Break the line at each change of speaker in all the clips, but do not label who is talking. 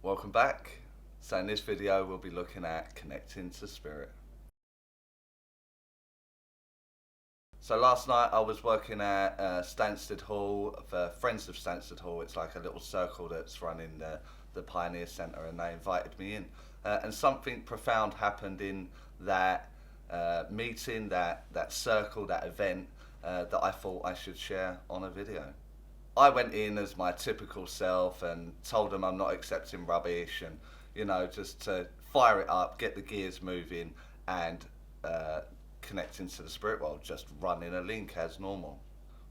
Welcome back. So in this video we'll be looking at connecting to spirit. So last night I was working at Stansted Hall for Friends of Stansted Hall. It's like a little circle that's running the Pioneer Centre, and they invited me in. And something profound happened in that meeting, that circle, that event that I thought I should share on a video. I went in as my typical self and told them I'm not accepting rubbish, and just to fire it up, get the gears moving, and connecting to the spirit world, just running a link as normal.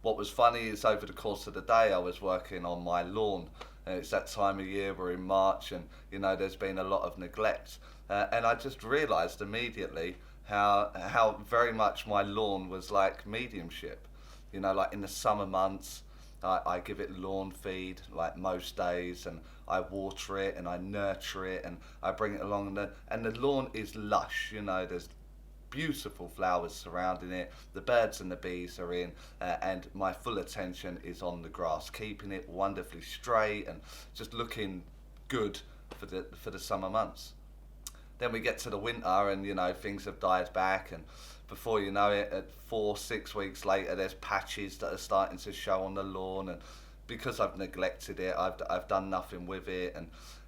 What was funny is over the course of the day I was working on my lawn, and it's that time of year, we're in March, and there's been a lot of neglect, and I just realised immediately how very much my lawn was like mediumship. Like in the summer months, I give it lawn feed like most days, and I water it and I nurture it and I bring it along, and the lawn is lush. There's beautiful flowers surrounding it, the birds and the bees are in, and my full attention is on the grass, keeping it wonderfully straight and just looking good for the summer months. Then we get to the winter, and things have died back, and before you know it, at 4-6 weeks later, there's patches that are starting to show on the lawn, and because I've neglected it, I've done nothing with it,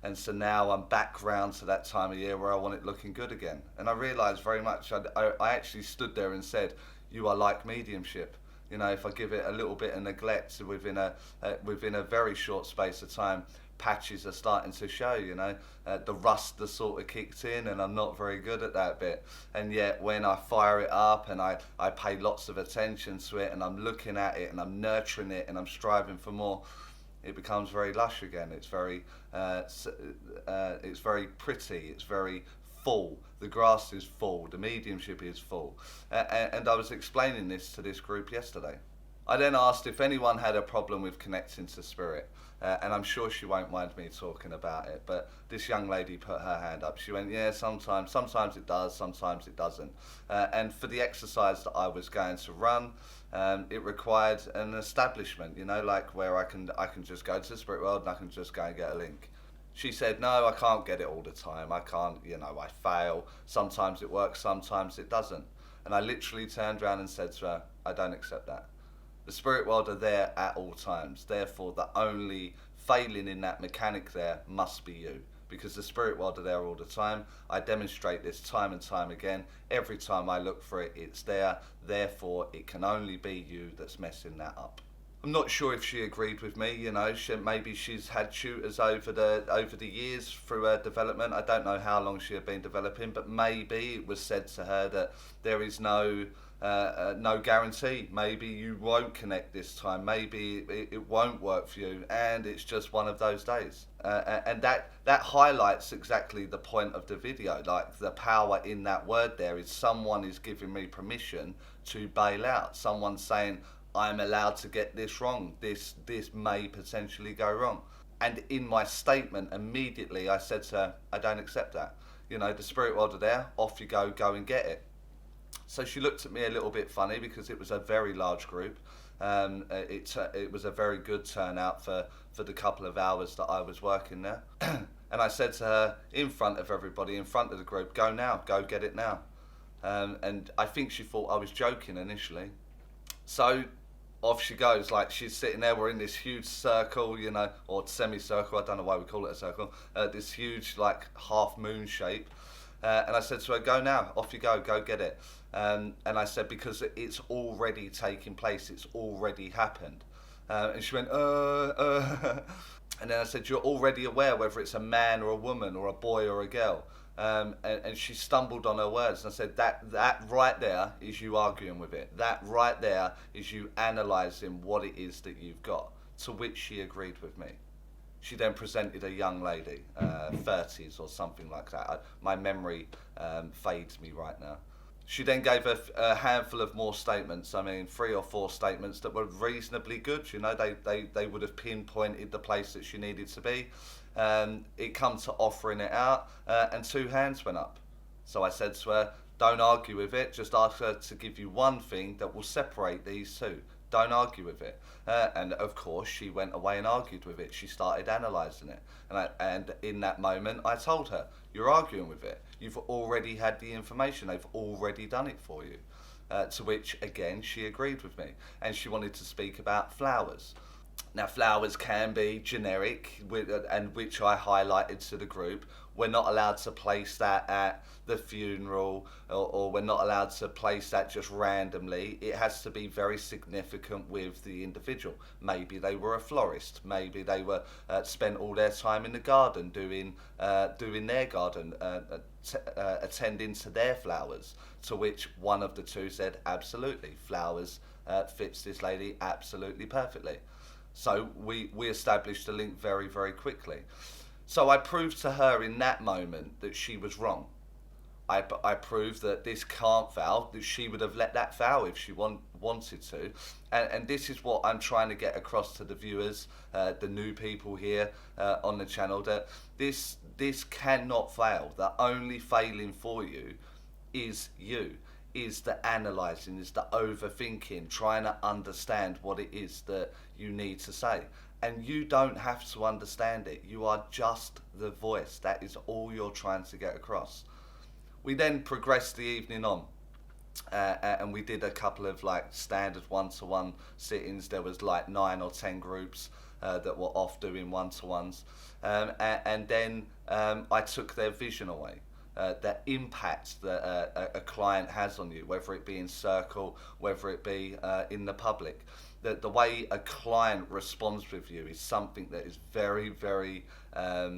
and so now I'm back round to that time of year where I want it looking good again. And I realised very much, I actually stood there and said, you are like mediumship. If I give it a little bit of neglect, within a very short space of time, patches are starting to show. The rust has sort of kicked in, and I'm not very good at that bit. And yet when I fire it up and I pay lots of attention to it, and I'm looking at it and I'm nurturing it and I'm striving for more, it becomes very lush again. It's very pretty, it's very full. The grass is full, the mediumship is full. And I was explaining this to this group yesterday. I then asked if anyone had a problem with connecting to spirit, and I'm sure she won't mind me talking about it, but this young lady put her hand up. She went, yeah, sometimes it does, sometimes it doesn't. And for the exercise that I was going to run, it required an establishment, like where I can just go to the spirit world and I can just go and get a link. She said, no, I can't get it all the time. I can't, I fail. Sometimes it works, sometimes it doesn't. And I literally turned around and said to her, I don't accept that. The spirit world are there at all times. Therefore, the only failing in that mechanic there must be you. Because the spirit world are there all the time. I demonstrate this time and time again. Every time I look for it, it's there. Therefore, it can only be you that's messing that up. I'm not sure if she agreed with me. Maybe she's had tutors over the years through her development. I don't know how long she had been developing, but maybe it was said to her that there is no guarantee. Maybe you won't connect this time. Maybe it won't work for you, and it's just one of those days. And that highlights exactly the point of the video. Like, the power in that word there is someone is giving me permission to bail out. Someone's saying, I'm allowed to get this wrong. This may potentially go wrong. And in my statement, immediately I said to her, I don't accept that. The spirit world are there, off you go and get it. So she looked at me a little bit funny, because it was a very large group. It was a very good turnout for the couple of hours that I was working there. And I said to her, in front of everybody, in front of the group, go now, go get it now. And I think she thought I was joking initially. So off she goes, like she's sitting there, we're in this huge circle, or semicircle, I don't know why we call it a circle, this huge like half moon shape. And I said to her, go now, off you go get it. And I said, because it's already taking place, it's already happened. And she went, And then I said, you're already aware whether it's a man or a woman or a boy or a girl. And she stumbled on her words, and I said, that right there is you arguing with it. That right there is you analysing what it is that you've got. To which she agreed with me. She then presented a young lady, 30s or something like that. My memory fades me right now. She then gave a handful of more statements. 3 or 4 statements that were reasonably good. They would have pinpointed the place that she needed to be. It come to offering it out, and 2 hands went up. So I said to her, don't argue with it, just ask her to give you one thing that will separate these two. Don't argue with it. And of course, she went away and argued with it. She started analysing it. And in that moment, I told her, you're arguing with it. You've already had the information. They've already done it for you. To which, again, she agreed with me. And she wanted to speak about flowers. Now, flowers can be generic, and which I highlighted to the group. We're not allowed to place that at the funeral, or we're not allowed to place that just randomly. It has to be very significant with the individual. Maybe they were a florist. Maybe they were spent all their time in the garden doing their garden, attending to their flowers. To which one of the two said, absolutely, flowers fits this lady absolutely perfectly. So we established a link very, very quickly. So I proved to her in that moment that she was wrong. I proved that this can't foul, that she would have let that foul if she wanted to. And this is what I'm trying to get across to the viewers, the new people here on the channel, that this cannot fail. The only failing for you is you. Is the analysing, is the overthinking, trying to understand what it is that you need to say. And you don't have to understand it. You are just the voice. That is all you're trying to get across. We then progressed the evening on. And we did a couple of like standard one-to-one sittings. There was like 9 or 10 groups that were off doing one-to-ones. And then I took their vision away. That impact that a client has on you, whether it be in circle, whether it be in the public. The way a client responds with you is something that is very, very, has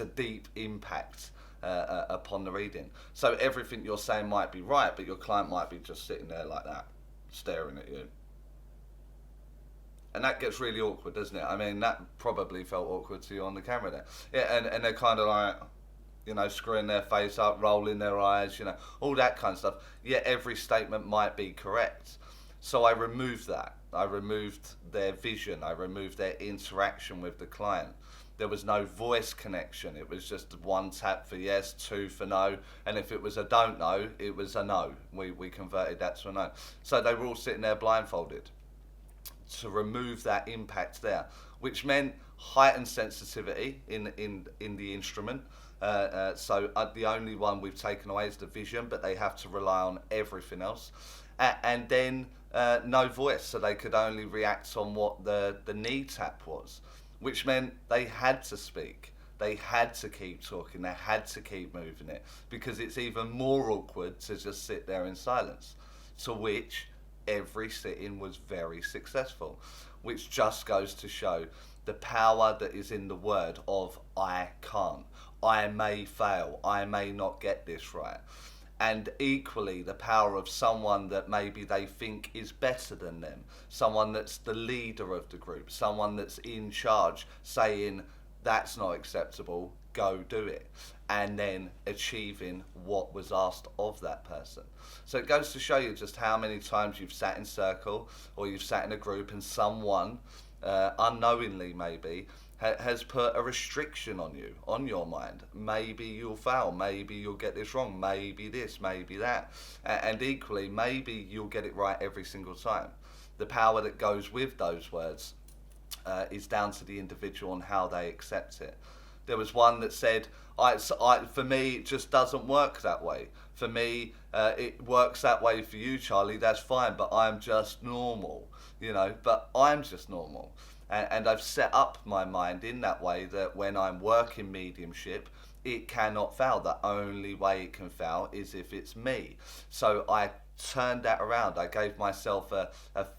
a deep impact upon the reading. So everything you're saying might be right, but your client might be just sitting there like that, staring at you. And that gets really awkward, doesn't it? I mean, that probably felt awkward to you on the camera there. Yeah, and they're kind of like, you know, screwing their face up, rolling their eyes, you know, all that kind of stuff. Yet every statement might be correct. So I removed that. I removed their vision. I removed their interaction with the client. There was no voice connection. It was just 1 tap for yes, 2 for no. And if it was a don't know, it was a no. We converted that to a no. So they were all sitting there blindfolded to remove that impact there, which meant heightened sensitivity in the instrument. So the only one we've taken away is the vision, but they have to rely on everything else. And then no voice, so they could only react on what the knee tap was, which meant they had to speak. They had to keep talking. They had to keep moving it, because it's even more awkward to just sit there in silence. To which every sit-in was very successful, which just goes to show the power that is in the word of I can't. I may fail, I may not get this right. And equally the power of someone that maybe they think is better than them, someone that's the leader of the group, someone that's in charge, saying that's not acceptable, go do it, and then achieving what was asked of that person. So it goes to show you just how many times you've sat in circle, or you've sat in a group and someone, unknowingly maybe, has put a restriction on you, on your mind. Maybe you'll fail, maybe you'll get this wrong, maybe this, maybe that. And equally, maybe you'll get it right every single time. The power that goes with those words is down to the individual and how they accept it. There was one that said, for me, it just doesn't work that way. For me, it works that way for you, Charlie, that's fine, but I'm just normal, you know, but I'm just normal. And I've set up my mind in that way that when I'm working mediumship, it cannot fail. The only way it can fail is if it's me. So I turned that around. I gave myself a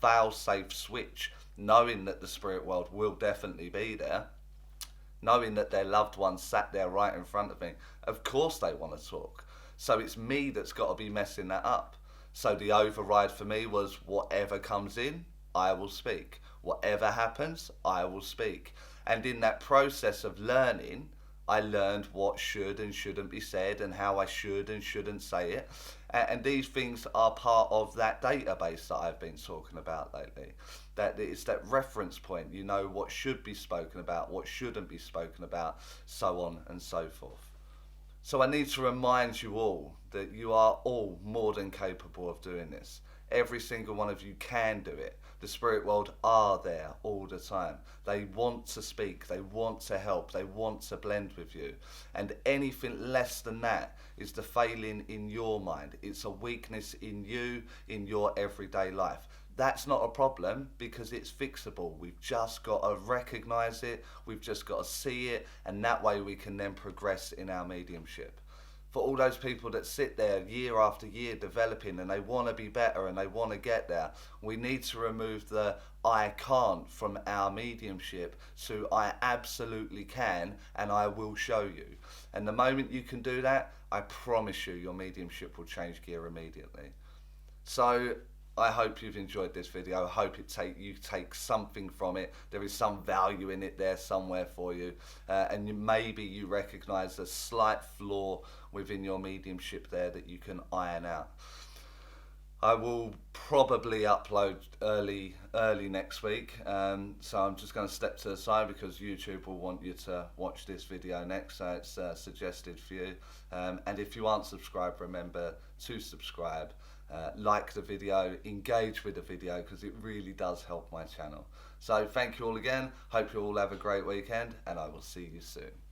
fail-safe switch, knowing that the spirit world will definitely be there, knowing that their loved ones sat there right in front of me. Of course they want to talk. So it's me that's got to be messing that up. So the override for me was whatever comes in, I will speak. Whatever happens, I will speak. And in that process of learning, I learned what should and shouldn't be said and how I should and shouldn't say it. And these things are part of that database that I've been talking about lately. That it's that reference point. You know what should be spoken about, what shouldn't be spoken about, so on and so forth. So I need to remind you all that you are all more than capable of doing this. Every single one of you can do it. The spirit world are there all the time. They want to speak, they want to help, they want to blend with you. And anything less than that is the failing in your mind. It's a weakness in you, in your everyday life. That's not a problem because it's fixable. We've just got to recognize it, we've just got to see it, and that way we can then progress in our mediumship. For all those people that sit there year after year developing and they want to be better and they want to get there, we need to remove the I can't from our mediumship to I absolutely can and I will show you. And the moment you can do that, I promise you your mediumship will change gear immediately. So I hope you've enjoyed this video. I hope you take something from it. There is some value in it there somewhere for you. And maybe you recognise a slight flaw within your mediumship there that you can iron out. I will probably upload early next week. So I'm just going to step to the side because YouTube will want you to watch this video next. So it's suggested for you. And if you aren't subscribed, remember to subscribe. Like the video, engage with the video because it really does help my channel. So thank you all again, hope you all have a great weekend and I will see you soon.